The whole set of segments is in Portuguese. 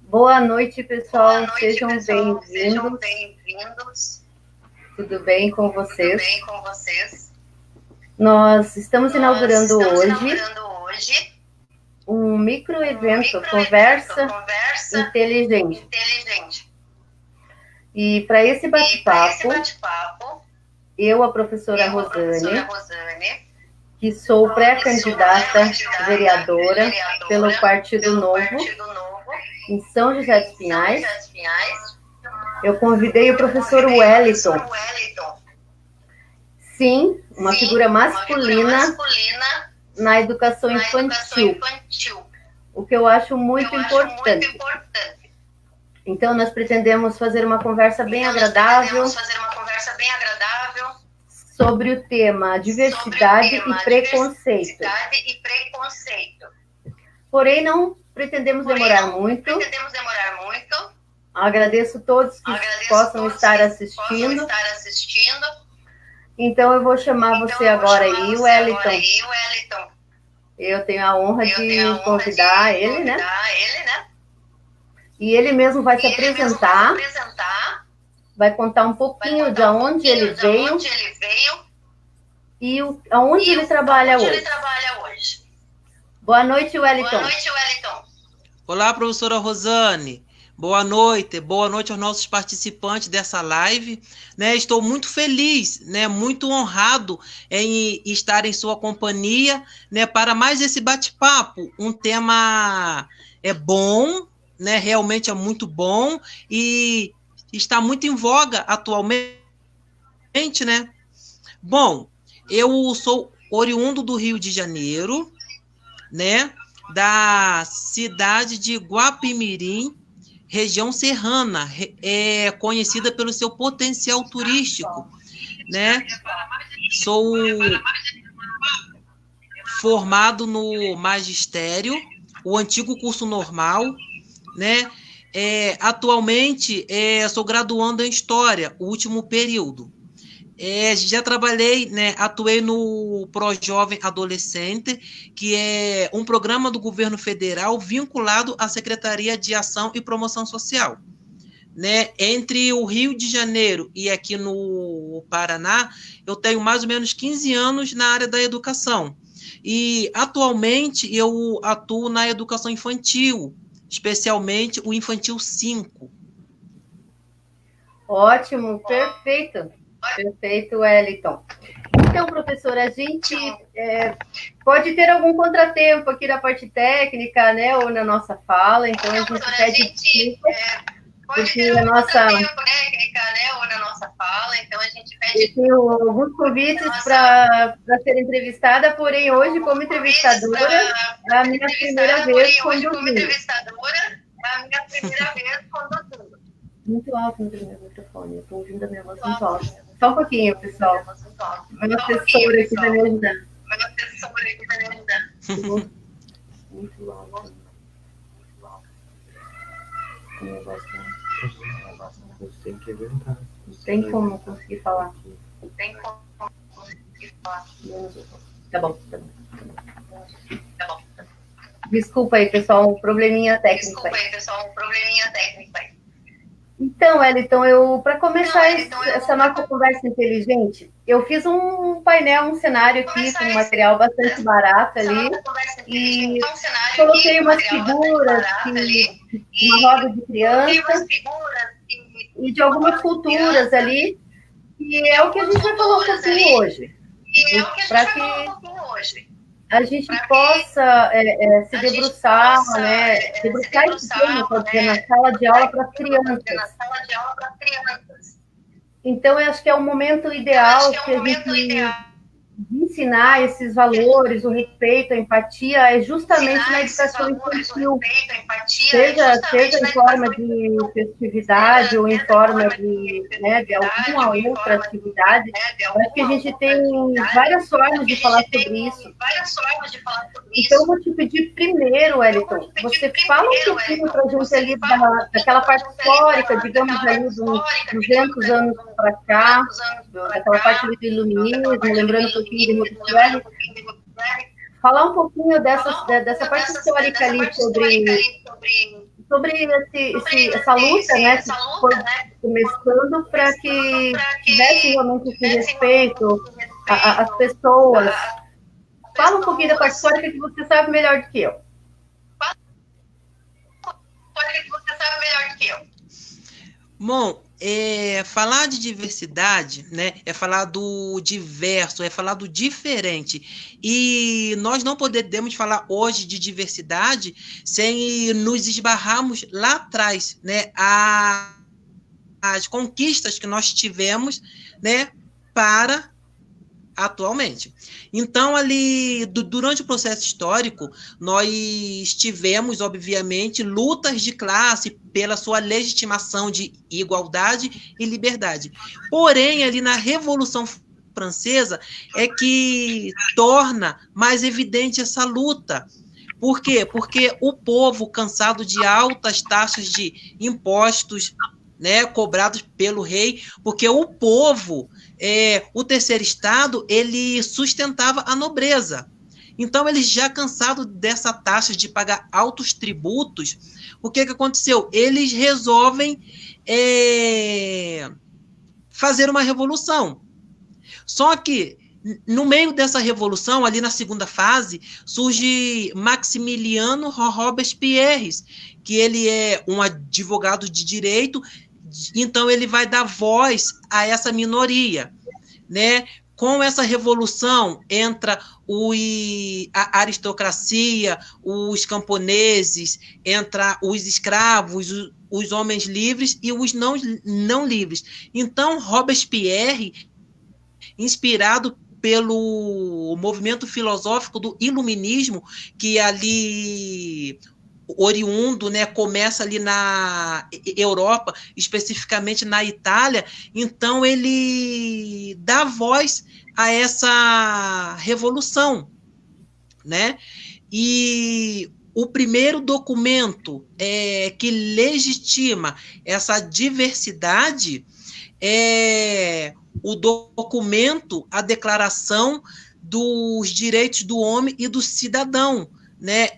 Boa noite, pessoal. Boa noite, Sejam pessoal. Sejam bem-vindos. bem-vindos. Tudo bem com Tudo vocês? bem com vocês? Nós estamos Nós inaugurando estamos hoje inaugurando hoje um um microevento, microevento Conversa Conversa Inteligente. Inteligente. E para esse E para esse bate-papo, bate-papo, eu, a professora eu, a professora Rosane, Rosane, que sou que sou pré-candidata pré-candidata vereadora pelo Partido pelo Novo Partido Novo em São José dos em São Pinhais, José dos Pinhais. eu convidei o professor Convidei o Wellington, professor Wellington, sim, uma sim, figura uma figura masculina masculina na educação na educação infantil, infantil, o que eu acho que muito eu acho muito importante. importante. Então, nós pretendemos fazer uma conversa bem agradável Nós pretendemos fazer uma conversa bem agradável sobre o tema diversidade e preconceito. diversidade e preconceito. Porém, não pretendemos demorar muito. Pretendemos demorar muito. Agradeço todos que possam estar assistindo. Então, eu vou chamar você agora aí, Wellington. Eu tenho a honra de convidar ele, né? E ele mesmo vai se apresentar, vai contar um pouquinho de onde ele veio e aonde ele trabalha hoje. Boa noite, Wellington. Olá, professora Rosane. Boa noite aos nossos participantes dessa live. Estou muito feliz, muito honrado em estar em sua companhia, para mais esse bate-papo. Um tema bom, realmente é muito bom e está muito em voga atualmente, Bom, eu sou oriundo do Rio de Janeiro, da cidade de Guapimirim, região serrana, conhecida pelo seu potencial turístico, Sou formado no magistério, o antigo curso normal, atualmente sou graduando em História, o último período. Já trabalhei, atuei no ProJovem Adolescente, que é um programa do governo federal vinculado à Secretaria de Ação e Promoção Social. Entre o Rio de Janeiro e aqui no Paraná, eu tenho mais ou menos 15 anos na área da educação. E, atualmente, eu atuo na educação infantil, especialmente o Infantil 5. Ótimo, perfeito. Perfeito, Wellington. Então, professora, a gente pode ter algum contratempo aqui na parte técnica, ou na nossa fala, então a gente pede desculpa, porque a nossa... Eu tenho alguns convites para ser entrevistada, porém hoje, como entrevistadora, é a minha primeira vez conduzindo. Muito alto no meu microfone, eu estou ouvindo a minha voz muito alto. Só um pouquinho, pessoal. Meu assessor aqui vai me ajudar. Muito alto. Não tem como conseguir falar. Tá bom. Desculpa aí, pessoal, um probleminha técnico aí. Então, Wellington, para começar essa nossa conversa inteligente, eu fiz um painel, um cenário aqui com um material bastante barato ali e coloquei umas figuras, uma roda de crianças e de algumas culturas ali, e é o que a gente vai falar um pouquinho hoje, para que a gente possa se debruçar, debruçar esse tema, na sala de aula para as crianças. Então, eu acho que é o momento ideal que a gente ensinar esses valores, o respeito, a empatia, é justamente na educação infantil, seja em forma de festividade ou em forma de alguma outra atividade. Eu acho que a gente tem várias formas de falar sobre isso. Então, eu vou te pedir primeiro, Wellington, você fala um pouquinho para a gente ali daquela parte histórica, digamos ali, de uns 200 anos para cá, daquela parte do iluminismo, lembrando um pouquinho de Rockefeller. Falar um pouquinho dessa parte histórica ali sobre sobre essa luta, né, que foi começando para que tivesse realmente esse respeito às pessoas. Fala um pouquinho da parte histórica que você sabe melhor do que eu. Bom, falar de diversidade, né, é falar do diverso, é falar do diferente. E nós não podemos falar hoje de diversidade sem nos esbarrarmos lá atrás, né, as conquistas que nós tivemos, né, para atualmente. Então, ali, durante o processo histórico, nós tivemos, obviamente, lutas de classe pela sua legitimação de igualdade e liberdade. Porém, ali na Revolução Francesa é que torna mais evidente essa luta. Por quê? Porque o povo, cansado de altas taxas de impostos, né, cobrados pelo rei, porque o povo, o terceiro estado, ele sustentava a nobreza. Então, eles já cansados dessa taxa de pagar altos tributos, o que aconteceu? Eles resolvem fazer uma revolução. Só que, no meio dessa revolução, ali na segunda fase, surge Maximiliano Robespierre, que ele é um advogado de direito. Então, ele vai dar voz a essa minoria, né? Com essa revolução, entra a aristocracia, os camponeses, entra os escravos, os homens livres e os não livres. Então, Robespierre, inspirado pelo movimento filosófico do iluminismo, que ali oriundo, né, começa ali na Europa, especificamente na Itália. Então ele dá voz a essa revolução, né? E o primeiro documento que legitima essa diversidade é o documento, a Declaração dos Direitos do Homem e do Cidadão, né?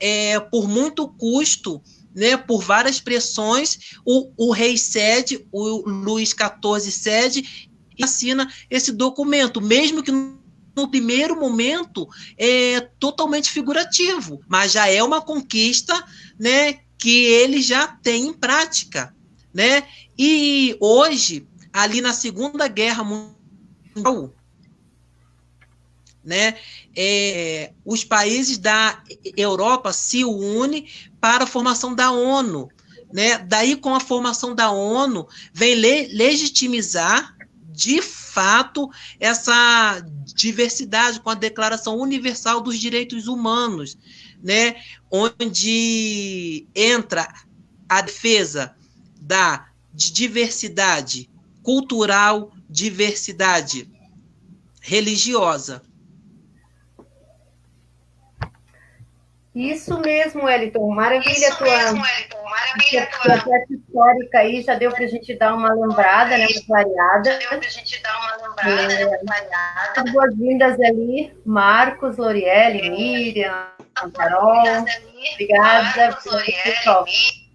Por muito custo, né, por várias pressões, o rei cede, o Luís XIV cede e assina esse documento, mesmo que no primeiro momento é totalmente figurativo, mas já é uma conquista, né, que ele já tem em prática, né? E hoje, ali na Segunda Guerra Mundial, né, os países da Europa se unem para a formação da ONU, né? Daí, com a formação da ONU, vem legitimizar, de fato, essa diversidade com a Declaração Universal dos Direitos Humanos, né? Onde entra a defesa da diversidade cultural, diversidade religiosa. Isso mesmo, Wellington. Maravilha a tua parte histórica aí, já deu para a gente dar uma lembrada, né, uma clareada. As boas-vindas ali, Marcos, Loriele, Miriam, Carol. Obrigada. Pessoal.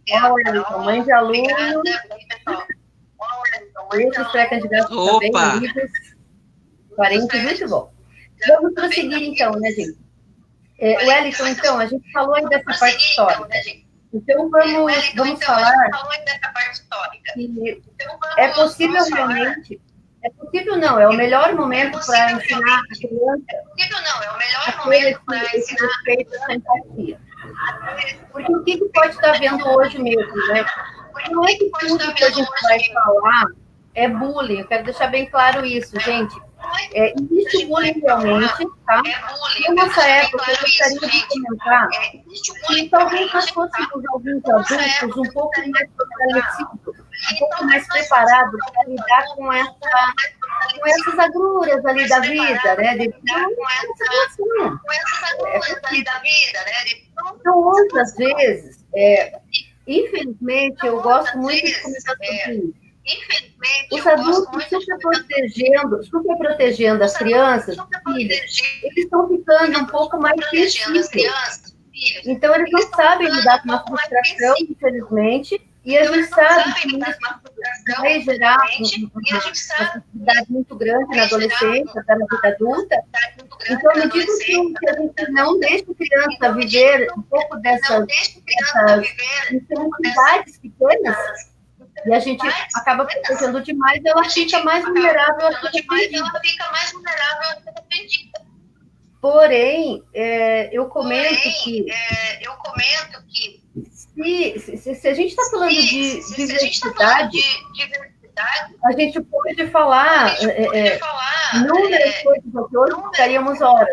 Wellington, mãe de aluno. Esses pré-candidatos também, amigos, parentes, muito bom. Vamos prosseguir então, né, gente? Wellington, então, a gente falou aí dessa parte histórica. Então, vamos falar que é possível realmente, é o melhor momento para ensinar a criança a ter esse respeito, essa empatia. Porque o que pode estar vendo hoje mesmo, né? Não é que tudo que a gente vai falar é bullying, eu quero deixar bem claro isso, gente. Existe bullying realmente, tá? Na nossa época, eu gostaria de comentar que talvez nós fôssemos alguns adultos um pouco mais fortalecidos, um pouco mais preparados para lidar com essas agruras ali da vida, né? Então, outras vezes, infelizmente, eu gosto muito de comentar sobre isso. Os adultos super protegendo as crianças, filhos, eles estão ficando um pouco mais sensíveis Então, eles não sabem lidar com uma frustração, infelizmente, e a gente sabe que isso vai gerar uma facilidade muito grande na adolescência, até na vida adulta. Então, à medida que a gente não deixa a criança viver um pouco dessas infelicidades pequenas, e a gente acaba protegendo demais, ela fica mais vulnerável a ser arrependida. Porém, eu comento que se a gente está falando de diversidade, a gente pode falar inúmeras coisas aqui, hoje ficaríamos horas.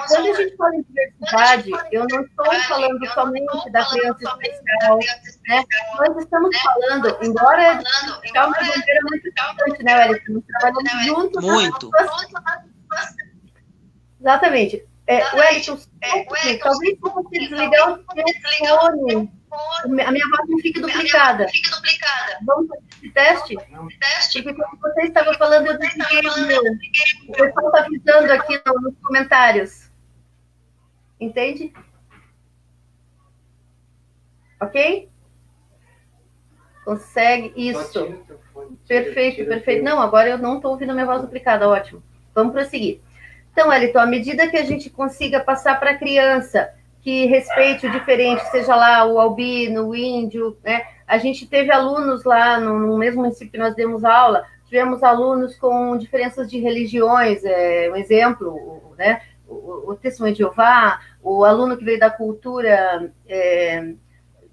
Quando a gente fala em diversidade, eu não estou falando somente da criança especial, né? Nós estamos falando, embora é uma bandeira muito importante, né, Wellington? Nós trabalhamos juntos. Muito. Exatamente. Wellington, talvez se você desligar o telefone, a minha voz não fique duplicada. Vamos fazer esse teste? Porque quando você estava falando, eu desliguei o meu. O pessoal está avisando aqui nos comentários. Entende? Ok? Consegue? Isso. Perfeito, perfeito. Não, agora eu não estou ouvindo a minha voz duplicada. Ótimo. Vamos prosseguir. Então, Wellington, à medida que a gente consiga passar para a criança que respeite o diferente, seja lá o albino, o índio, né? A gente teve alunos lá no mesmo município que nós demos aula, tivemos alunos com diferenças de religiões, um exemplo, né? O Testemunho de Jeová, o aluno que veio da cultura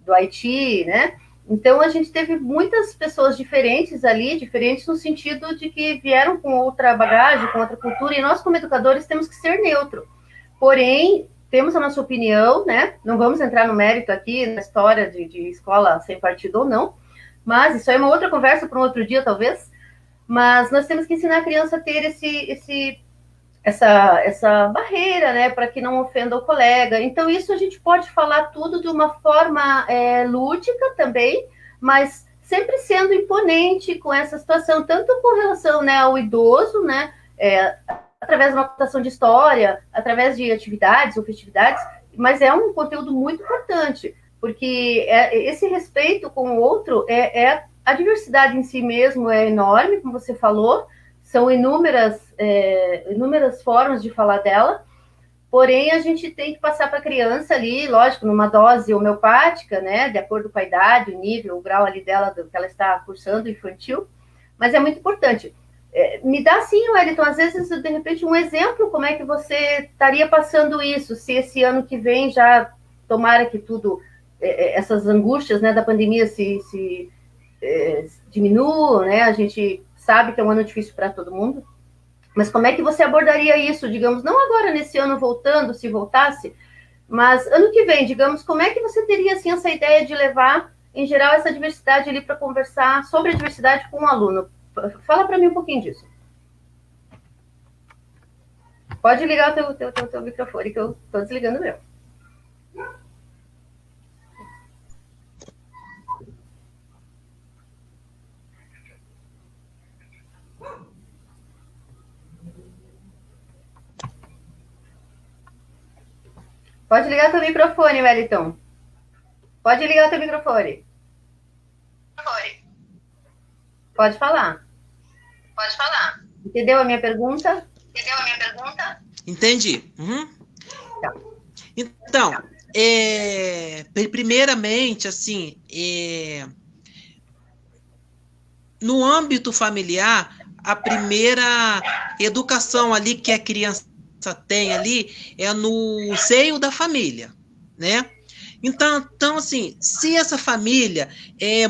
do Haiti, né? Então, a gente teve muitas pessoas diferentes ali, diferentes no sentido de que vieram com outra bagagem, com outra cultura, e nós, como educadores, temos que ser neutro. Porém, temos a nossa opinião, né? Não vamos entrar no mérito aqui, na história de escola sem partido ou não, mas isso aí é uma outra conversa para um outro dia, talvez. Mas nós temos que ensinar a criança a ter essa barreira, né, para que não ofenda o colega. Então, isso a gente pode falar tudo de uma forma lúdica também, mas sempre sendo imponente com essa situação, tanto com relação, né, ao idoso, né, através de uma contação de história, através de atividades ou festividades, mas é um conteúdo muito importante, porque esse respeito com o outro, a diversidade em si mesmo é enorme, como você falou, são inúmeras formas de falar dela, porém a gente tem que passar para a criança ali, lógico, numa dose homeopática, né, de acordo com a idade, o nível, o grau ali dela, que ela está cursando, infantil, mas é muito importante. Me dá sim, Wellington, às vezes, de repente, um exemplo, como é que você estaria passando isso, se esse ano que vem já, tomara que tudo, essas angústias, né, da pandemia se diminuam, né, a gente sabe que é um ano difícil para todo mundo, mas como é que você abordaria isso, digamos, não agora nesse ano voltando, se voltasse, mas ano que vem, digamos, como é que você teria, assim, essa ideia de levar, em geral, essa diversidade ali para conversar sobre a diversidade com o aluno? Fala para mim um pouquinho disso. Pode ligar o teu microfone, que eu estou desligando o meu. Pode ligar teu microfone, Wellington. Pode ligar teu microfone. Pode falar. Entendeu a minha pergunta? Entendi. Uhum. Tá. Então, primeiramente, assim, no âmbito familiar, a primeira educação ali que a criança tem ali é no seio da família, né? Então assim, se essa família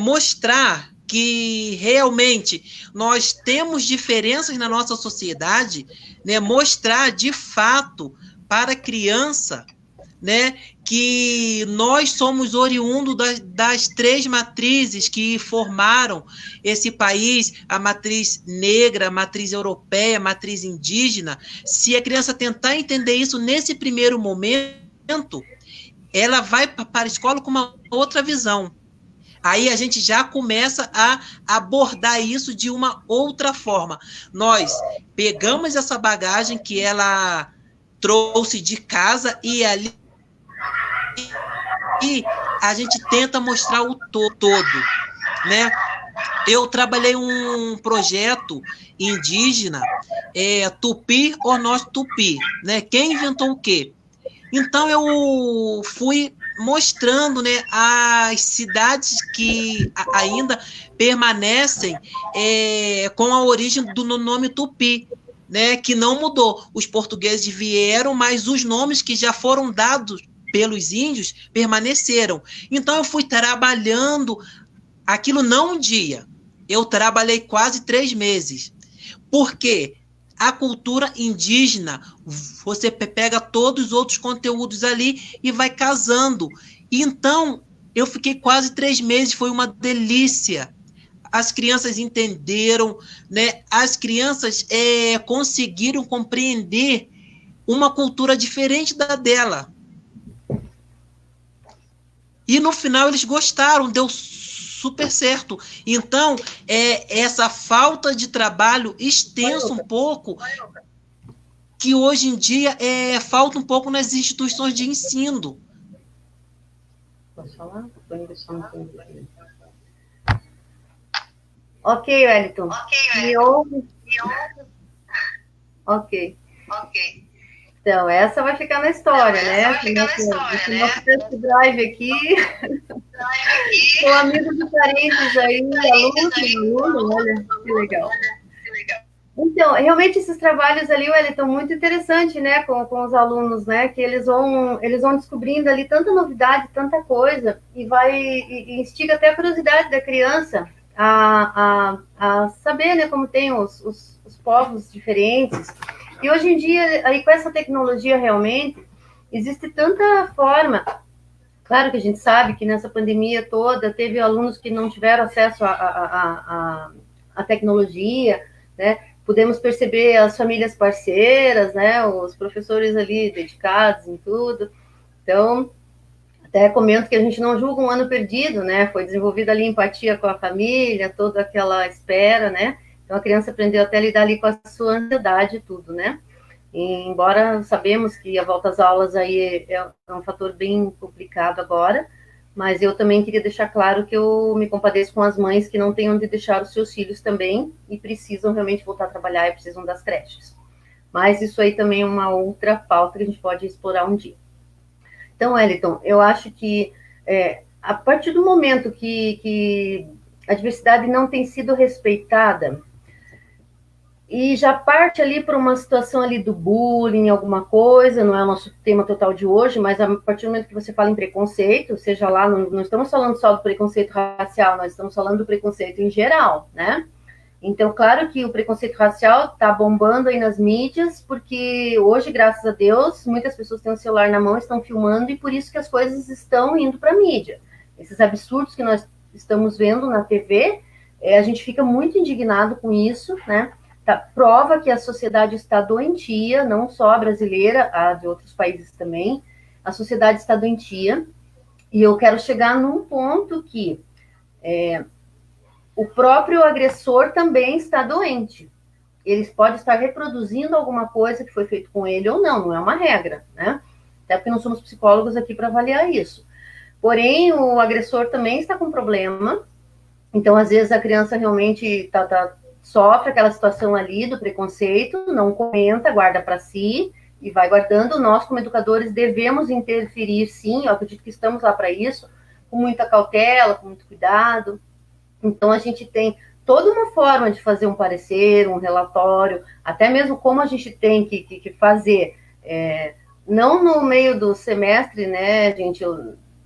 mostrar que realmente nós temos diferenças na nossa sociedade, né, mostrar de fato para a criança, né, que nós somos oriundos das três matrizes que formaram esse país, a matriz negra, a matriz europeia, a matriz indígena. Se a criança tentar entender isso nesse primeiro momento, ela vai para a escola com uma outra visão. Aí a gente já começa a abordar isso de uma outra forma. Nós pegamos essa bagagem que ela trouxe de casa e ali a gente tenta mostrar o todo, né? Eu trabalhei um projeto indígena, Tupi ou Norte Tupi, né? Quem inventou o quê? Então eu fui mostrando, né, as cidades que ainda permanecem com a origem do nome Tupi, né, que não mudou. Os portugueses vieram, mas os nomes que já foram dados pelos índios permaneceram. Então eu fui trabalhando aquilo não um dia. Eu trabalhei quase 3 meses. Por quê? A cultura indígena, você pega todos os outros conteúdos ali e vai casando. Então, eu fiquei quase 3 meses, foi uma delícia. As crianças entenderam, né? As crianças conseguiram compreender uma cultura diferente da dela. E no final eles gostaram, deu super certo. Então, essa falta de trabalho extenso um pouco, que hoje em dia falta um pouco nas instituições de ensino. Posso falar? Ok, Wellington. Me ouve? Ok. Então, essa vai ficar na história, né? Esse nosso test drive aqui. Sou amigo de parentes aí, aluno, olha, que legal. Então, realmente esses trabalhos ali, Wellington, muito interessante, né, com os alunos, né, que eles vão descobrindo ali tanta novidade, tanta coisa, e instiga até a curiosidade da criança a saber, né, como tem os povos diferentes. E hoje em dia, aí com essa tecnologia realmente, existe tanta forma. Claro que a gente sabe que nessa pandemia toda teve alunos que não tiveram acesso à tecnologia, né? Pudemos perceber as famílias parceiras, né? Os professores ali dedicados em tudo. Então, até comento que a gente não julga um ano perdido, né? Foi desenvolvida ali empatia com a família, toda aquela espera, né? Então, a criança aprendeu até a lidar ali com a sua ansiedade e tudo, né? E, embora sabemos que a volta às aulas aí é um fator bem complicado agora, mas eu também queria deixar claro que eu me compadeço com as mães que não têm onde deixar os seus filhos também e precisam realmente voltar a trabalhar e precisam das creches. Mas isso aí também é uma outra pauta que a gente pode explorar um dia. Então, Wellington, eu acho que a partir do momento que a diversidade não tem sido respeitada, e já parte ali para uma situação ali do bullying, alguma coisa, não é o nosso tema total de hoje, mas a partir do momento que você fala em preconceito, seja lá, não estamos falando só do preconceito racial, nós estamos falando do preconceito em geral, né? Então, claro que o preconceito racial está bombando aí nas mídias, porque hoje, graças a Deus, muitas pessoas têm o celular na mão, estão filmando, e por isso que as coisas estão indo para a mídia. Esses absurdos que nós estamos vendo na TV, a gente fica muito indignado com isso, né? Prova que a sociedade está doentia, não só a brasileira, a de outros países também. A sociedade está doentia, e eu quero chegar num ponto que o próprio agressor também está doente. Ele pode estar reproduzindo alguma coisa que foi feito com ele ou não é uma regra, né? Até porque não somos psicólogos aqui para avaliar isso. Porém, o agressor também está com problema, então, às vezes, a criança realmente sofre aquela situação ali do preconceito, não comenta, guarda para si e vai guardando. Nós, como educadores, devemos interferir, sim, eu acredito que estamos lá para isso, com muita cautela, com muito cuidado. Então, a gente tem toda uma forma de fazer um parecer, um relatório, até mesmo como a gente tem que fazer, não no meio do semestre, né, gente,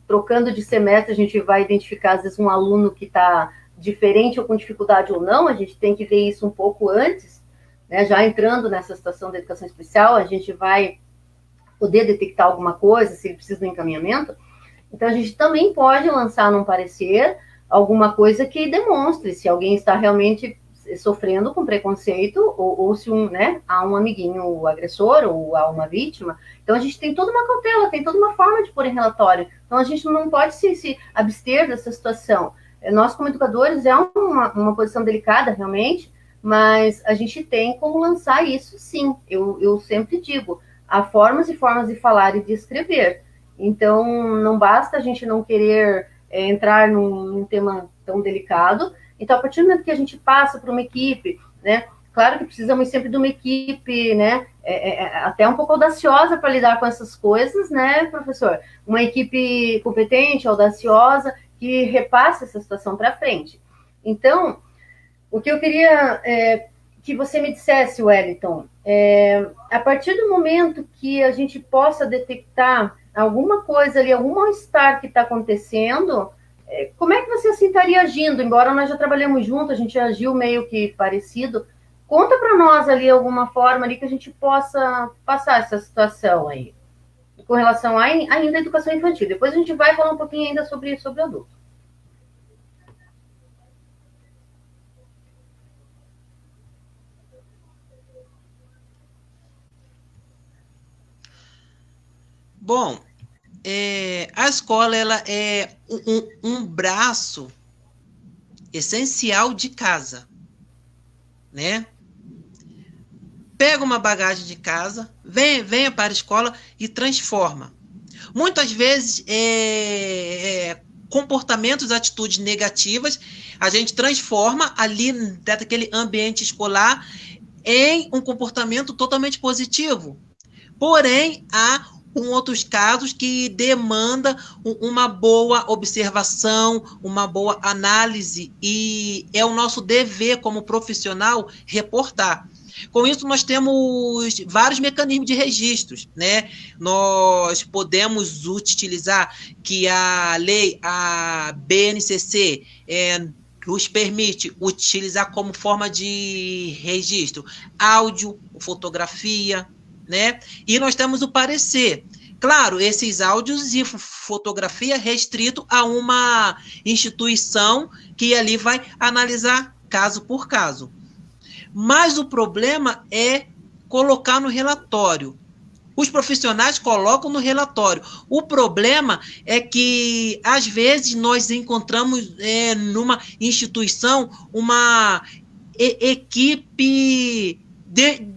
trocando de semestre, a gente vai identificar, às vezes, um aluno que está diferente ou com dificuldade ou não, a gente tem que ver isso um pouco antes, né? Já entrando nessa situação da educação especial, a gente vai poder detectar alguma coisa, se ele precisa de um encaminhamento. Então, a gente também pode lançar num parecer alguma coisa que demonstre se alguém está realmente sofrendo com preconceito ou se há um amiguinho agressor ou há uma vítima. Então, a gente tem toda uma cautela, tem toda uma forma de pôr em relatório. Então, a gente não pode se abster dessa situação. Nós, como educadores, é uma posição delicada, realmente, mas a gente tem como lançar isso, sim. Eu sempre digo, há formas e formas de falar e de escrever. Então, não basta a gente não querer entrar num tema tão delicado. Então, a partir do momento que a gente passa para uma equipe, né? Claro que precisamos sempre de uma equipe, né? Até um pouco audaciosa para lidar com essas coisas, né, professor? Uma equipe competente, audaciosa, que repasse essa situação para frente. Então, o que eu queria que você me dissesse, Wellington, a partir do momento que a gente possa detectar alguma coisa ali, algum mal-estar que está acontecendo, como é que você assim estaria agindo? Embora nós já trabalhamos juntos, a gente agiu meio que parecido. Conta para nós ali alguma forma ali que a gente possa passar essa situação aí, com relação ainda à educação infantil. Depois a gente vai falar um pouquinho ainda sobre adulto. Bom, a escola ela é um braço essencial de casa, né? Pega uma bagagem de casa, venha para a escola e transforma. Muitas vezes, comportamentos, atitudes negativas, a gente transforma ali daquele ambiente escolar em um comportamento totalmente positivo. Porém, há outros casos que demanda uma boa observação, uma boa análise, e é o nosso dever como profissional reportar. Com isso, nós temos vários mecanismos de registros, né? Nós podemos utilizar que a lei, a BNCC, nos permite utilizar como forma de registro áudio, fotografia, né? E nós temos o parecer. Claro, esses áudios e fotografia restrito a uma instituição que ali vai analisar caso por caso. Mas o problema é colocar no relatório. Os profissionais colocam no relatório. O problema é que, às vezes, nós encontramos numa instituição uma equipe,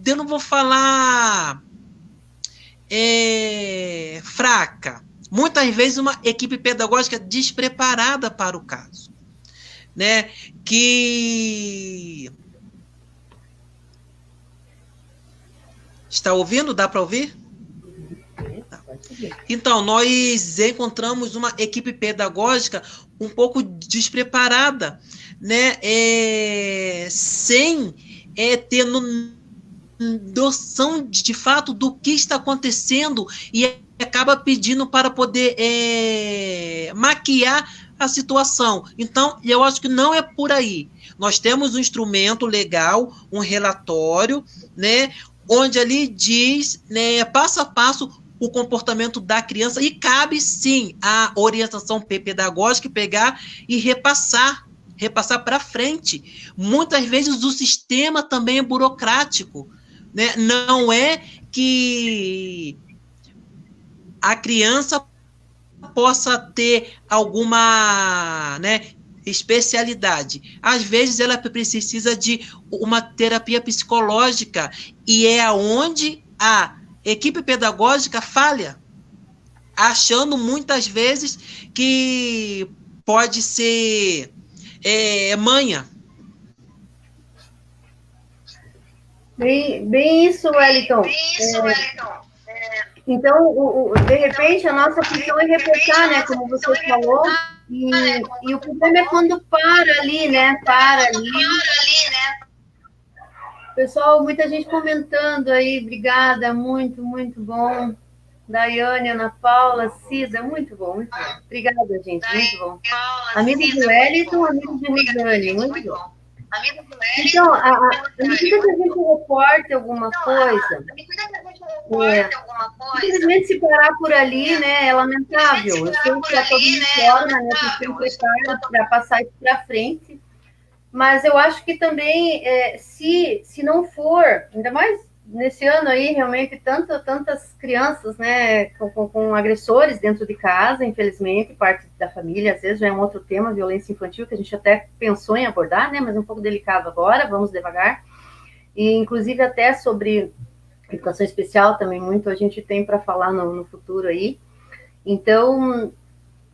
eu não vou falar fraca. Muitas vezes uma equipe pedagógica despreparada para o caso, né? Que... Está ouvindo? Dá para ouvir? Então, nós encontramos uma equipe pedagógica um pouco despreparada, né? Sem ter noção de fato do que está acontecendo e acaba pedindo para poder maquiar a situação. Então, eu acho que não é por aí. Nós temos um instrumento legal, um relatório, né? Onde ali diz, né, passo a passo, o comportamento da criança, e cabe sim a orientação pedagógica pegar e repassar para frente. Muitas vezes o sistema também é burocrático, né? Não é que a criança possa ter alguma, né, especialidade. Às vezes ela precisa de uma terapia psicológica, e é onde a equipe pedagógica falha, achando muitas vezes que pode ser manha. Bem isso, Wellington. Então, de repente, a nossa função é reportar, né, como você falou, e o problema é quando para ali, né, Pessoal, muita gente comentando aí, obrigada, muito, muito bom. Daiane, Ana Paula, Cida, muito bom. Obrigada, gente, muito bom. Amigo de Wellington, amigo de Rosane, muito bom. Então, à medida que a gente reporta alguma coisa, simplesmente se parar por ali, né, é lamentável. Eu sei que a todo mundo forma, né, tem que prepara para passar isso para frente, mas eu acho que também, se não for, ainda mais nesse ano aí, realmente, tantas crianças, né, com agressores dentro de casa, infelizmente, parte da família, às vezes já é um outro tema, violência infantil, que a gente até pensou em abordar, né, mas é um pouco delicado agora, vamos devagar. E, inclusive, até sobre educação especial também, muito a gente tem para falar no futuro aí. Então,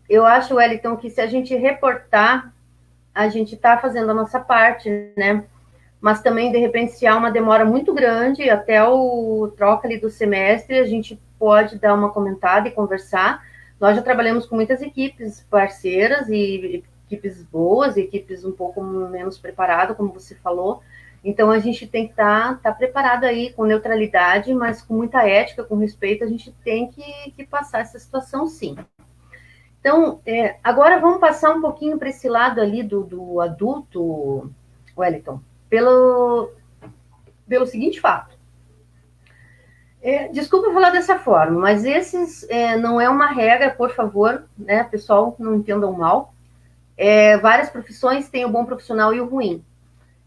eu acho, Wellington, que se a gente reportar, a gente está fazendo a nossa parte, né? Mas também, de repente, se há uma demora muito grande até o troca ali do semestre, a gente pode dar uma comentada e conversar. Nós já trabalhamos com muitas equipes parceiras e equipes boas, equipes um pouco menos preparadas, como você falou. Então, a gente tem que estar preparado aí com neutralidade, mas com muita ética, com respeito, a gente tem que passar essa situação, sim. Então, agora vamos passar um pouquinho para esse lado ali do adulto, Wellington, pelo seguinte fato. Desculpa falar dessa forma, mas esses não é uma regra, por favor, né, pessoal, não entendam mal. Várias profissões têm o bom profissional e o ruim.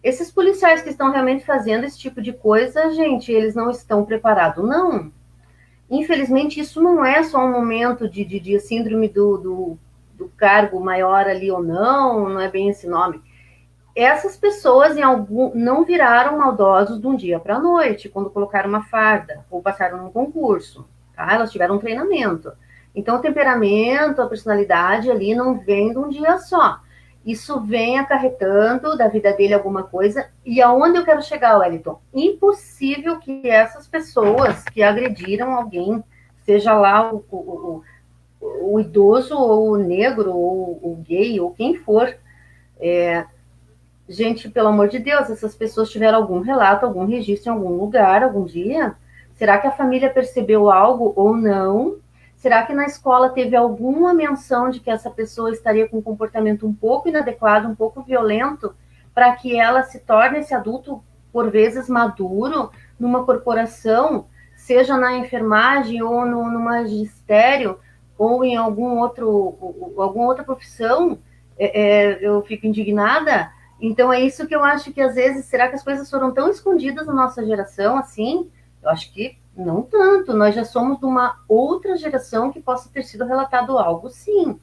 Esses policiais que estão realmente fazendo esse tipo de coisa, gente, eles não estão preparados, não. Infelizmente, isso não é só um momento de síndrome do cargo maior ali ou não é bem esse nome. Essas pessoas não viraram maldosos de um dia para a noite, quando colocaram uma farda ou passaram num concurso. Tá? Elas tiveram um treinamento. Então, o temperamento, a personalidade ali não vem de um dia só. Isso vem acarretando da vida dele alguma coisa. E aonde eu quero chegar, Wellington? Impossível que essas pessoas que agrediram alguém, seja lá o idoso, ou o negro, ou o gay, ou quem for, gente, pelo amor de Deus, essas pessoas tiveram algum relato, algum registro em algum lugar, algum dia? Será que a família percebeu algo ou não? Será que na escola teve alguma menção de que essa pessoa estaria com um comportamento um pouco inadequado, um pouco violento, para que ela se torne esse adulto, por vezes, maduro, numa corporação, seja na enfermagem ou no magistério, ou em alguma outra profissão? Eu fico indignada. Então, é isso que eu acho que, às vezes, será que as coisas foram tão escondidas na nossa geração, assim? Eu acho que não tanto. Nós já somos de uma outra geração que possa ter sido relatado algo, sim.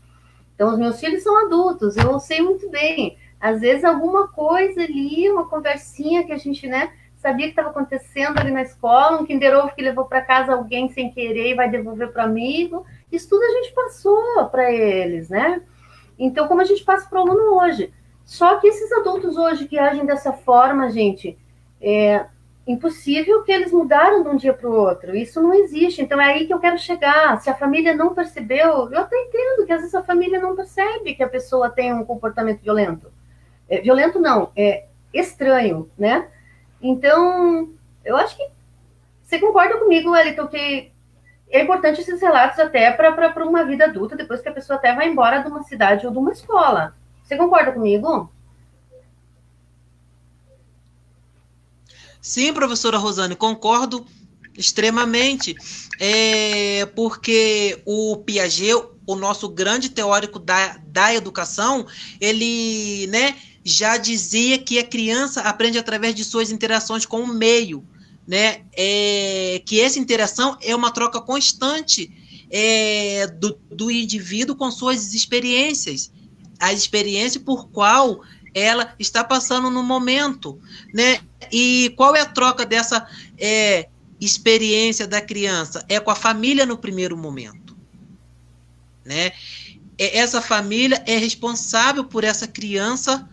Então, os meus filhos são adultos, eu sei muito bem. Às vezes, alguma coisa ali, uma conversinha que a gente, né, sabia que estava acontecendo ali na escola, um Kinder Ovo que levou para casa alguém sem querer e vai devolver para o amigo. Isso tudo a gente passou para eles, né? Então, como a gente passa para o aluno hoje? Só que esses adultos hoje que agem dessa forma, gente, impossível que eles mudaram de um dia para o outro. Isso não existe. Então, é aí que eu quero chegar. Se a família não percebeu, eu até entendo que às vezes a família não percebe que a pessoa tem um comportamento violento. Violento não, é estranho, né? Então, eu acho que você concorda comigo, Wellington, que é importante esses relatos até para uma vida adulta, depois que a pessoa até vai embora de uma cidade ou de uma escola. Você concorda comigo? Sim, professora Rosane, concordo extremamente. Porque o Piaget, o nosso grande teórico da educação, ele, né, já dizia que a criança aprende através de suas interações com o meio, né? Que essa interação é uma troca constante do indivíduo com suas experiências, a experiência por qual ela está passando no momento, né? E qual é a troca dessa experiência da criança? É com a família no primeiro momento, né? Essa família é responsável por essa criança,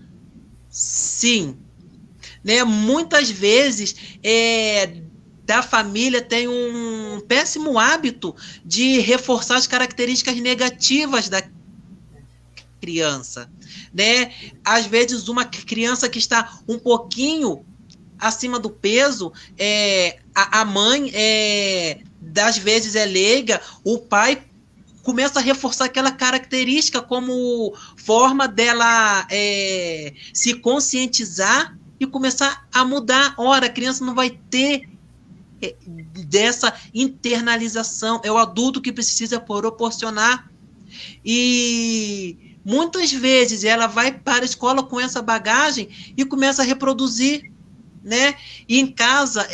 sim, né? Muitas vezes da família tem um péssimo hábito de reforçar as características negativas da criança, né? Às vezes uma criança que está um pouquinho acima do peso, a mãe das vezes é leiga, o pai começa a reforçar aquela característica como forma dela se conscientizar e começar a mudar. Ora, a criança não vai ter dessa internalização, é o adulto que precisa proporcionar. E muitas vezes ela vai para a escola com essa bagagem e começa a reproduzir, né? E em casa,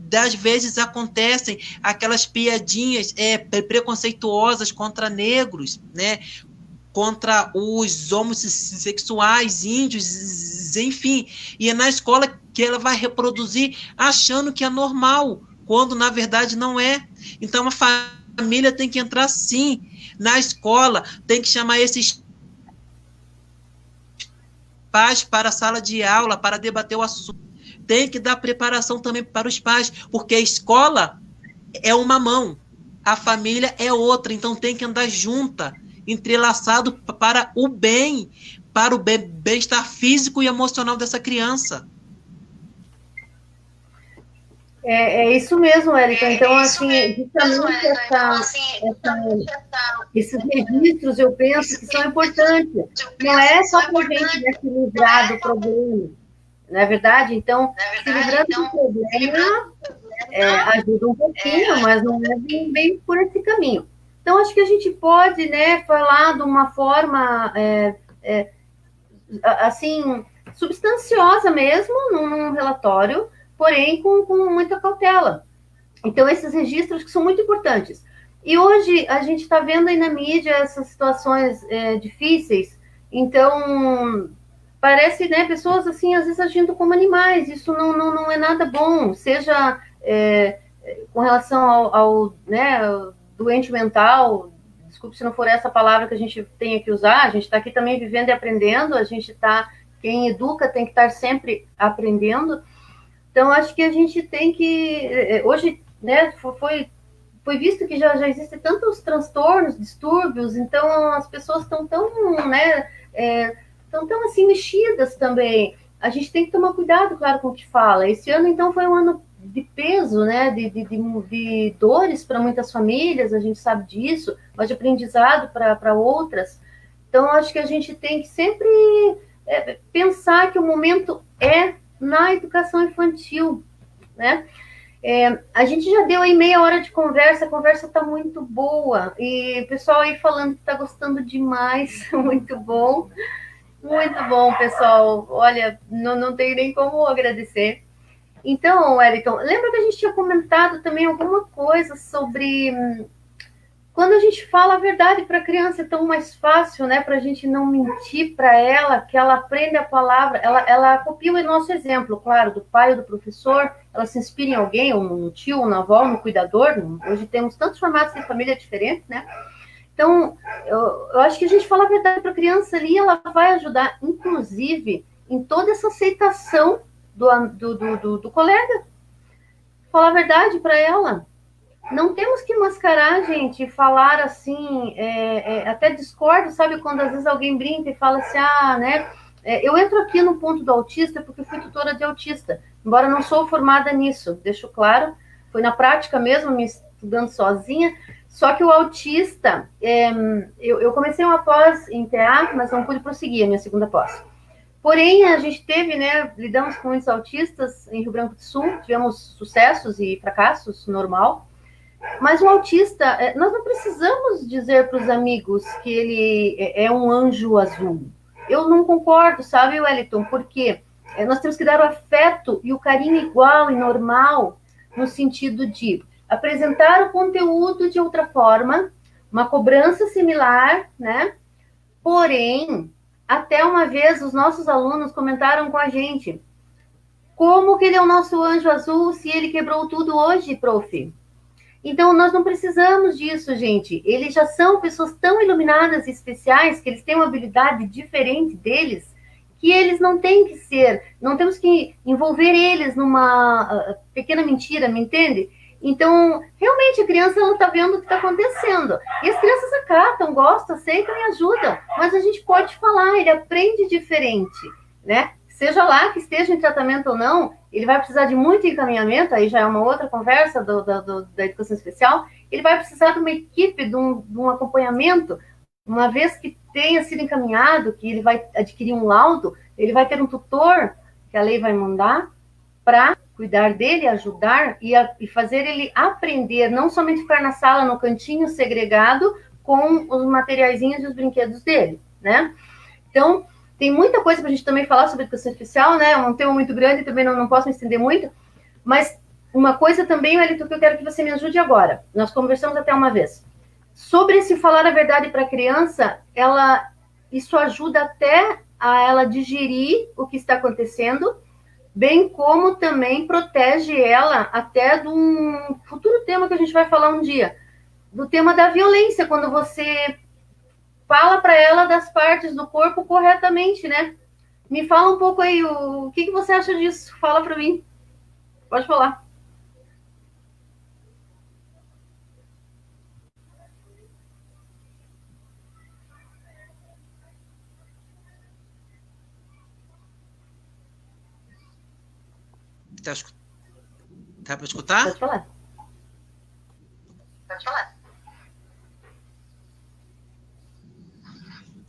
das vezes acontecem aquelas piadinhas preconceituosas contra negros, né? Contra os homossexuais, índios, enfim. E é na escola que ela vai reproduzir achando que é normal, quando na verdade não é. Então a família tem que entrar sim na escola, tem que chamar esses pais para a sala de aula, para debater o assunto. Tem que dar preparação também para os pais, porque a escola é uma mão, a família é outra, então tem que andar junta, entrelaçado para o bem, para o bem-estar físico e emocional dessa criança. É isso mesmo, Wellington. Então, assim, justamente esses registros, eu penso que são importantes. Não é só para a gente, né, se livrar do problema, não é verdade? Então, se livrando do problema, ajuda um pouquinho, mas não é bem por esse caminho. Então, acho que a gente pode, né, falar de uma forma, assim, substanciosa mesmo, num relatório, porém com muita cautela. Então, esses registros que são muito importantes. E hoje a gente está vendo aí na mídia essas situações difíceis, então parece, né, pessoas assim, às vezes agindo como animais, isso não é nada bom, seja com relação ao né, doente mental, desculpe se não for essa palavra que a gente tenha que usar, a gente está aqui também vivendo e aprendendo, quem educa tem que estar sempre aprendendo. Então, acho que a gente tem que... Hoje, né, foi visto que já existem tantos transtornos, distúrbios, então as pessoas estão tão, né, tão assim, mexidas também. A gente tem que tomar cuidado, claro, com o que fala. Esse ano, então, foi um ano de peso, né, de dores para muitas famílias, a gente sabe disso, mas de aprendizado para outras. Então, acho que a gente tem que sempre pensar que o momento é na educação infantil, né? A gente já deu aí meia hora de conversa, a conversa está muito boa, e o pessoal aí falando que está gostando demais, muito bom, pessoal, olha, não tenho nem como agradecer. Então, Wellington, lembra que a gente tinha comentado também alguma coisa sobre... Quando a gente fala a verdade para a criança, é tão mais fácil, né? Para a gente não mentir para ela, que ela aprende a palavra, ela copia o nosso exemplo, claro, do pai ou do professor, ela se inspira em alguém, ou no tio, ou na avó, no cuidador. Hoje temos tantos formatos de família diferentes, né? Então, eu acho que a gente fala a verdade para a criança ali, ela vai ajudar, inclusive, em toda essa aceitação do colega. Falar a verdade para ela. Não temos que mascarar, gente, falar assim, até discordo, sabe? Quando às vezes alguém brinca e fala assim, né? Eu entro aqui no ponto do autista porque fui tutora de autista, embora não sou formada nisso, deixo claro, foi na prática mesmo, me estudando sozinha, só que o autista, eu comecei uma pós em TA, mas não pude prosseguir a minha segunda pós. Porém, a gente teve, né, lidamos com muitos autistas em Rio Branco do Sul, tivemos sucessos e fracassos, normal. Mas o autista, nós não precisamos dizer para os amigos que ele é um anjo azul. Eu não concordo, sabe, Wellington? Porque nós temos que dar o afeto e o carinho igual e normal, no sentido de apresentar o conteúdo de outra forma, uma cobrança similar, né? Porém, até uma vez os nossos alunos comentaram com a gente: como que ele é o nosso anjo azul se ele quebrou tudo hoje, prof? Então, nós não precisamos disso, gente. Eles já são pessoas tão iluminadas e especiais, que eles têm uma habilidade diferente deles, que eles não têm que ser, não temos que envolver eles numa pequena mentira, me entende? Então, realmente, a criança está vendo o que está acontecendo. E as crianças acatam, gostam, aceitam e ajudam. Mas a gente pode falar, ele aprende diferente, né? Seja lá que esteja em tratamento ou não, ele vai precisar de muito encaminhamento, aí já é uma outra conversa da educação especial, ele vai precisar de uma equipe, de um acompanhamento, uma vez que tenha sido encaminhado, que ele vai adquirir um laudo, ele vai ter um tutor, que a lei vai mandar, para cuidar dele, ajudar e fazer ele aprender, não somente ficar na sala, no cantinho segregado, com os materiaizinhos e os brinquedos dele, né? Então, tem muita coisa para a gente também falar sobre educação especial, né? É um tema muito grande, também não posso me estender muito. Mas uma coisa também, Wellington, que eu quero que você me ajude agora. Nós conversamos até uma vez. Sobre esse falar a verdade para a criança, isso ajuda até a ela digerir o que está acontecendo, bem como também protege ela até de um futuro tema que a gente vai falar um dia, do tema da violência, quando você fala para ela das partes do corpo corretamente, né? Me fala um pouco aí, o que você acha disso? Fala para mim. Pode falar. Tá para escutar? Pode falar. Pode falar.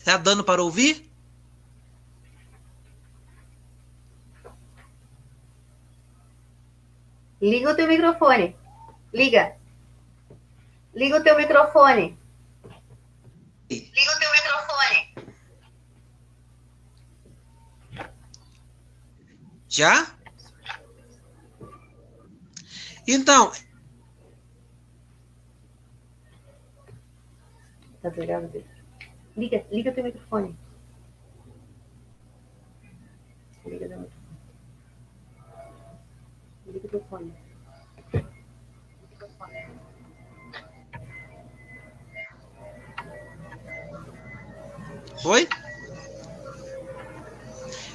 Tá dando para ouvir? Liga o teu microfone. Liga. Liga o teu microfone. Liga o teu microfone. Já? Então, Tá desligado dele. Liga o teu microfone. Liga o teu microfone. Liga o teu fone. Oi?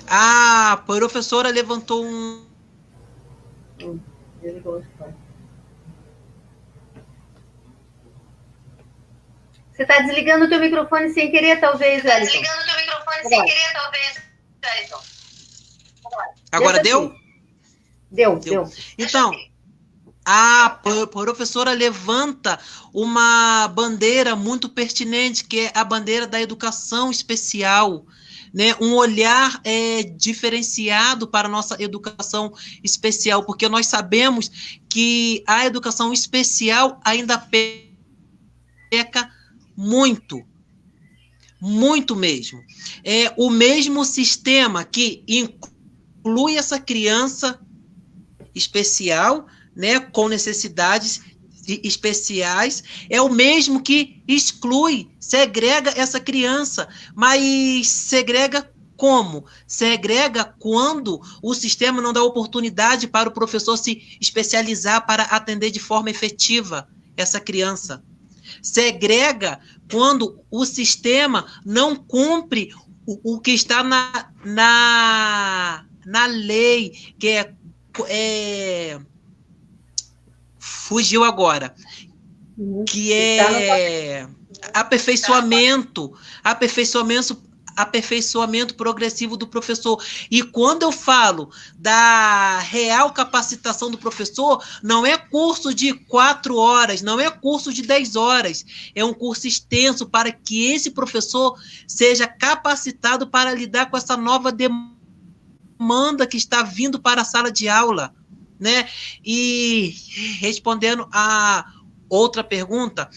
A professora levantou um... Desligou o fone. Você está desligando o teu microfone sem querer, talvez, Wellington. Está desligando o teu microfone sem querer, talvez, Wellington. Agora deu? Deu. Então, a professora levanta uma bandeira muito pertinente, que é a bandeira da educação especial, né? Um olhar diferenciado para a nossa educação especial, porque nós sabemos que a educação especial ainda peca muito mesmo. É o mesmo sistema que inclui essa criança especial, né, com necessidades especiais, é o mesmo que exclui, segrega essa criança, mas segrega como? Segrega quando o sistema não dá oportunidade para o professor se especializar para atender de forma efetiva essa criança. Segrega quando o sistema não cumpre o que está na lei, que fugiu agora, que é aperfeiçoamento progressivo do professor. E quando eu falo da real capacitação do professor, não é curso de 4 horas, não é curso de 10 horas, é um curso extenso para que esse professor seja capacitado para lidar com essa nova demanda que está vindo para a sala de aula, né? E respondendo a outra pergunta,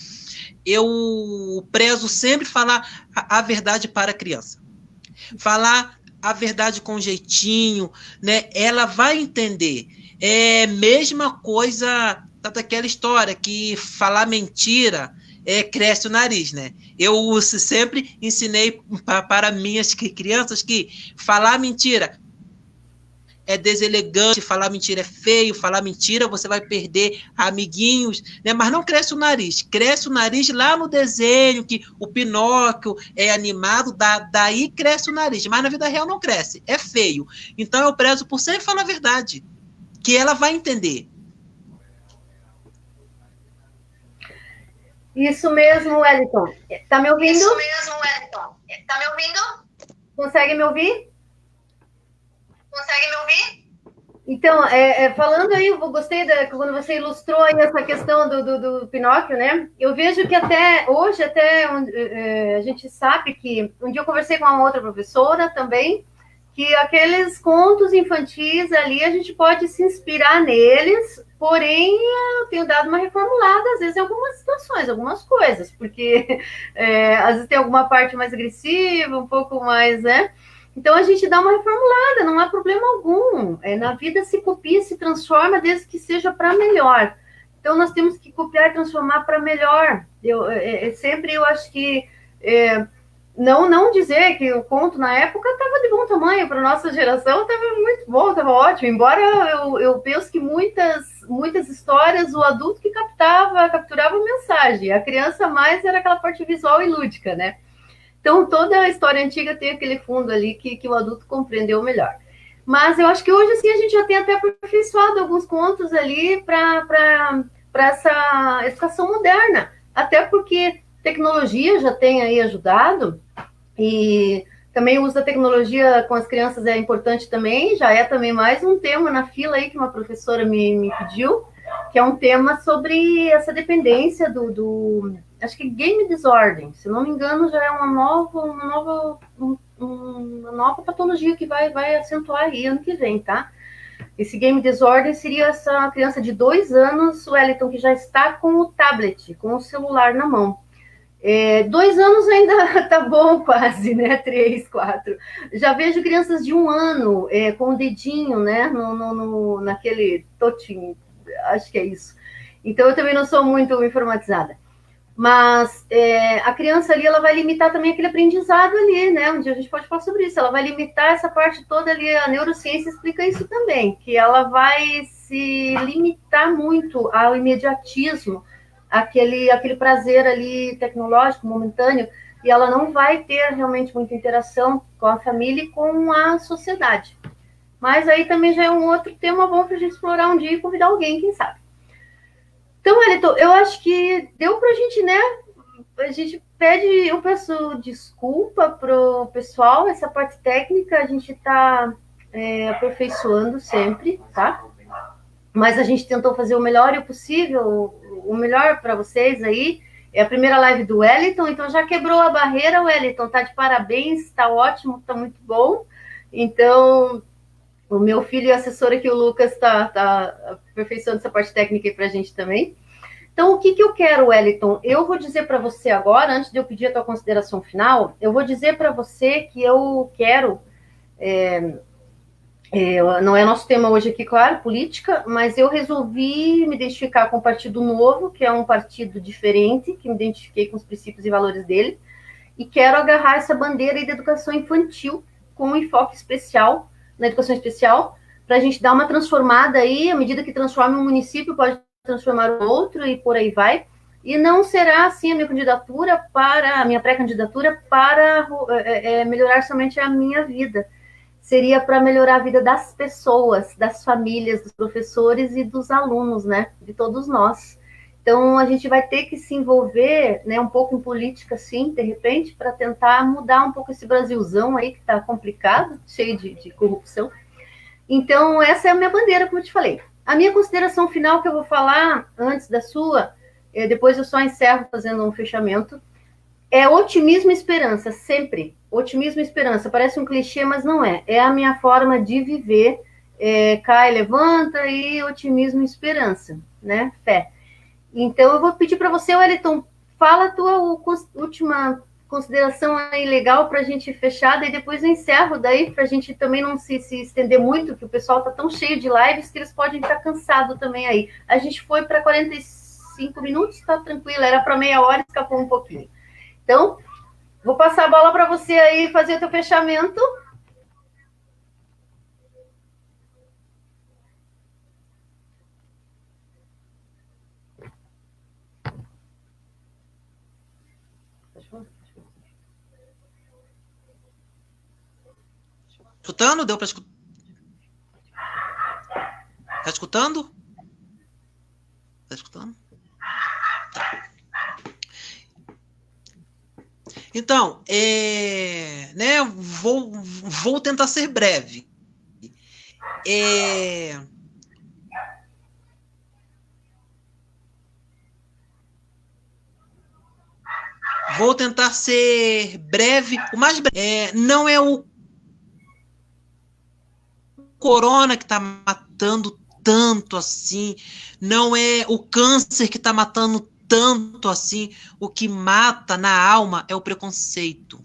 eu prezo sempre falar a verdade para a criança. Falar a verdade com jeitinho, né? Ela vai entender. É a mesma coisa daquela história que falar mentira cresce o nariz, né? Eu sempre ensinei para minhas crianças que falar mentira é deselegante, falar mentira é feio, falar mentira você vai perder amiguinhos, né? Mas não cresce o nariz lá no desenho, que o Pinóquio é animado, daí cresce o nariz, mas na vida real não cresce, é feio. Então eu prezo por sempre falar a verdade, que ela vai entender. Isso mesmo, Wellington. Tá me ouvindo? Isso mesmo, Wellington. Tá me ouvindo? Consegue me ouvir? Consegue me ouvir? Então, falando aí, eu gostei quando você ilustrou aí essa questão do Pinóquio, né? Eu vejo que até hoje, a gente sabe que um dia eu conversei com uma outra professora também, que aqueles contos infantis ali, a gente pode se inspirar neles, porém, eu tenho dado uma reformulada, às vezes, em algumas situações, algumas coisas, porque às vezes tem alguma parte mais agressiva, um pouco mais, né? Então, a gente dá uma reformulada, não há problema algum. Na vida se copia, se transforma, desde que seja para melhor. Então, nós temos que copiar e transformar para melhor. Sempre eu acho que não dizer que o conto na época estava de bom tamanho para nossa geração, estava muito bom, estava ótimo. Embora eu penso que muitas histórias o adulto que capturava a mensagem, a criança mais era aquela parte visual e lúdica, né? Então toda a história antiga tem aquele fundo ali que o adulto compreendeu melhor. Mas eu acho que hoje assim a gente já tem até aperfeiçoado alguns contos ali para essa educação moderna, até porque tecnologia já tem aí ajudado e também o uso da tecnologia com as crianças é importante também, já é também mais um tema na fila aí que uma professora me pediu, que é um tema sobre essa dependência acho que game desordem, se não me engano, já é uma nova patologia que vai acentuar aí ano que vem, tá? Esse game desordem seria essa criança de 2 anos, Wellington, que já está com o tablet, com o celular na mão. 2 anos ainda tá bom quase, né? 3, 4. Já vejo crianças de 1 ano com o dedinho, né? Naquele totinho, acho que é isso. Então eu também não sou muito informatizada. Mas a criança ali, ela vai limitar também aquele aprendizado ali, né? Um dia a gente pode falar sobre isso. Ela vai limitar essa parte toda ali, a neurociência explica isso também, que ela vai se limitar muito ao imediatismo, aquele prazer ali tecnológico, momentâneo, e ela não vai ter realmente muita interação com a família e com a sociedade. Mas aí também já é um outro tema bom para a gente explorar um dia e convidar alguém, quem sabe. Então, Wellington, eu acho que deu para a gente, né? A gente pede, eu peço desculpa pro pessoal, essa parte técnica a gente está aperfeiçoando sempre, tá? Mas a gente tentou fazer o melhor e o possível, o melhor para vocês aí. É a primeira live do Wellington, então já quebrou a barreira, Wellington, tá de parabéns, tá ótimo, tá muito bom. Então, o meu filho e assessor aqui, o Lucas, tá aperfeiçoando essa parte técnica aí pra gente também. Então, o que eu quero, Wellington? Eu vou dizer para você agora, antes de eu pedir a tua consideração final, eu vou dizer para você que eu quero... não é nosso tema hoje aqui, claro, política, mas eu resolvi me identificar com o Partido Novo, que é um partido diferente, que me identifiquei com os princípios e valores dele, e quero agarrar essa bandeira aí da educação infantil com um enfoque especial, na educação especial, para a gente dar uma transformada aí, à medida que transforma um município, pode transformar o outro e por aí vai. E não será assim a minha candidatura a minha pré-candidatura para melhorar somente a minha vida. Seria para melhorar a vida das pessoas, das famílias, dos professores e dos alunos, né? De todos nós. Então, a gente vai ter que se envolver, né, um pouco em política, sim, de repente, para tentar mudar um pouco esse Brasilzão aí que está complicado, cheio de corrupção. Então, essa é a minha bandeira, como eu te falei. A minha consideração final que eu vou falar antes da sua, depois eu só encerro fazendo um fechamento, é otimismo e esperança, sempre. Otimismo e esperança. Parece um clichê, mas não é. É a minha forma de viver. Cai, levanta e otimismo e esperança, né? Fé. Então, eu vou pedir para você, Wellington, fala a tua última consideração aí legal para a gente fechar, daí depois eu encerro, daí para a gente também não se estender muito, que o pessoal está tão cheio de lives que eles podem estar cansados também aí. A gente foi para 45 minutos, tá tranquilo, era para meia hora, escapou um pouquinho. Então, vou passar a bola para você aí fazer o teu fechamento. Escutando? Deu para escutar? Tá escutando? Tá escutando? Tá. Então, né, vou tentar ser breve. Vou tentar ser breve, o mais breve. Não é o corona que está matando tanto assim, não é o câncer que está matando tanto assim. O que mata na alma é o preconceito.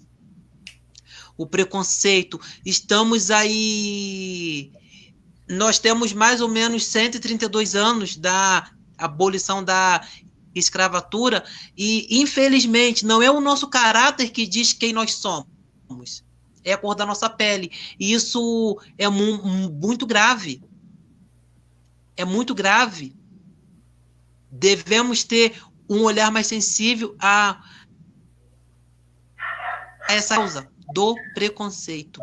O preconceito. Estamos aí... Nós temos mais ou menos 132 anos da abolição da escravatura, e infelizmente não é o nosso caráter que diz quem nós somos, é a cor da nossa pele, e isso é muito grave, é muito grave. Devemos ter um olhar mais sensível a essa causa do preconceito.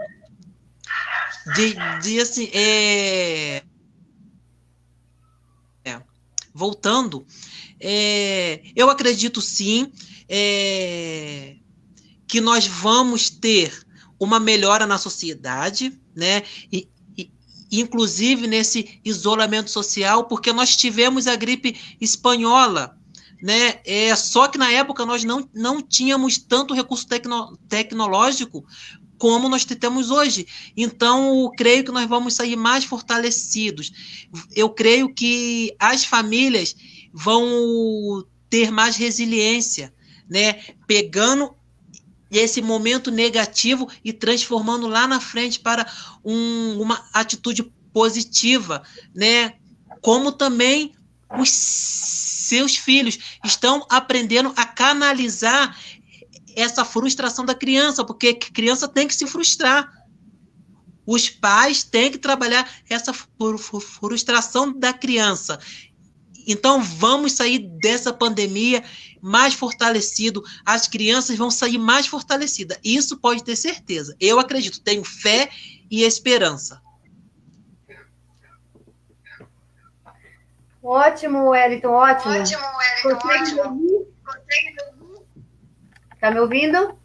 Assim, voltando, eu acredito sim que nós vamos ter uma melhora na sociedade, né? Inclusive nesse isolamento social, porque nós tivemos a gripe espanhola, né? Só que na época nós não tínhamos tanto recurso tecnológico como nós temos hoje. Então, eu creio que nós vamos sair mais fortalecidos. Eu creio que as famílias vão ter mais resiliência, né? Pegando esse momento negativo e transformando lá na frente para uma atitude positiva, né? Como também os seus filhos estão aprendendo a canalizar essa frustração da criança, porque a criança tem que se frustrar. Os pais têm que trabalhar essa frustração da criança. Então, vamos sair dessa pandemia mais fortalecido, as crianças vão sair mais fortalecidas. Isso pode ter certeza. Eu acredito, tenho fé e esperança. Ótimo, Wellington, ótimo. Ótimo. Tá me ouvindo?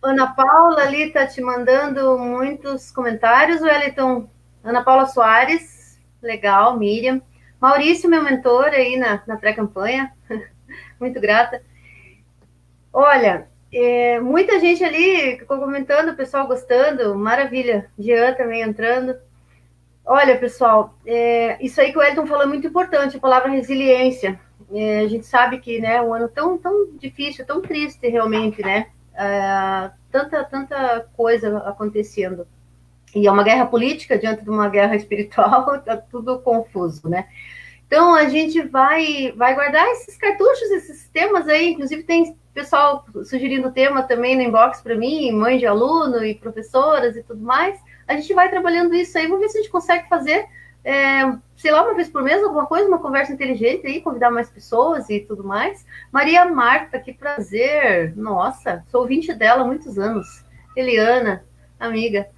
Ana Paula ali tá te mandando muitos comentários, Wellington. Ana Paula Soares, legal, Miriam. Maurício, meu mentor aí na pré-campanha, muito grata. Olha, muita gente ali comentando, o pessoal gostando, maravilha. Jean também entrando. Olha, pessoal, isso aí que o Wellington falou é muito importante, a palavra resiliência. A gente sabe que, né, um ano tão difícil, tão triste realmente, né? Tanta coisa acontecendo. E é uma guerra política diante de uma guerra espiritual, tá tudo confuso, né? Então, a gente vai guardar esses cartuchos, esses temas aí, inclusive tem pessoal sugerindo tema também no inbox para mim, mãe de aluno e professoras e tudo mais. A gente vai trabalhando isso aí, vamos ver se a gente consegue fazer, sei lá, uma vez por mês, alguma coisa, uma conversa inteligente aí, convidar mais pessoas e tudo mais. Maria Marta, que prazer! Nossa, sou ouvinte dela há muitos anos. Eliana, amiga.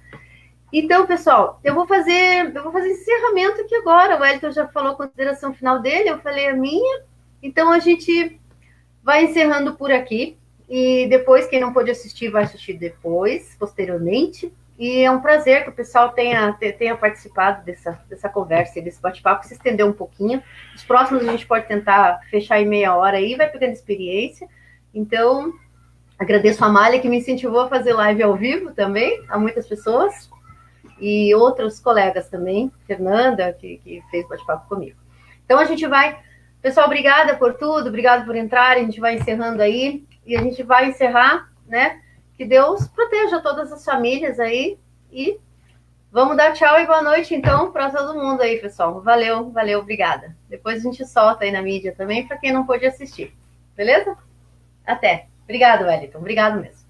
Então, pessoal, eu vou fazer encerramento aqui agora. O Wellington já falou a consideração final dele, eu falei a minha. Então, a gente vai encerrando por aqui. E depois, quem não pôde assistir, vai assistir depois, posteriormente. E é um prazer que o pessoal tenha participado dessa conversa, desse bate-papo, que se estendeu um pouquinho. Os próximos a gente pode tentar fechar em meia hora aí, vai pegando experiência. Então, agradeço a Amália, que me incentivou a fazer live ao vivo também, a muitas pessoas. E outros colegas também, Fernanda, que fez bate-papo comigo. Então, a gente vai... Pessoal, obrigada por tudo, obrigada por entrar, a gente vai encerrando aí, e a gente vai encerrar, né? Que Deus proteja todas as famílias aí, e vamos dar tchau e boa noite, então, para todo mundo aí, pessoal. Valeu, obrigada. Depois a gente solta aí na mídia também, para quem não pôde assistir. Beleza? Até. Obrigado, Wellington, obrigado mesmo.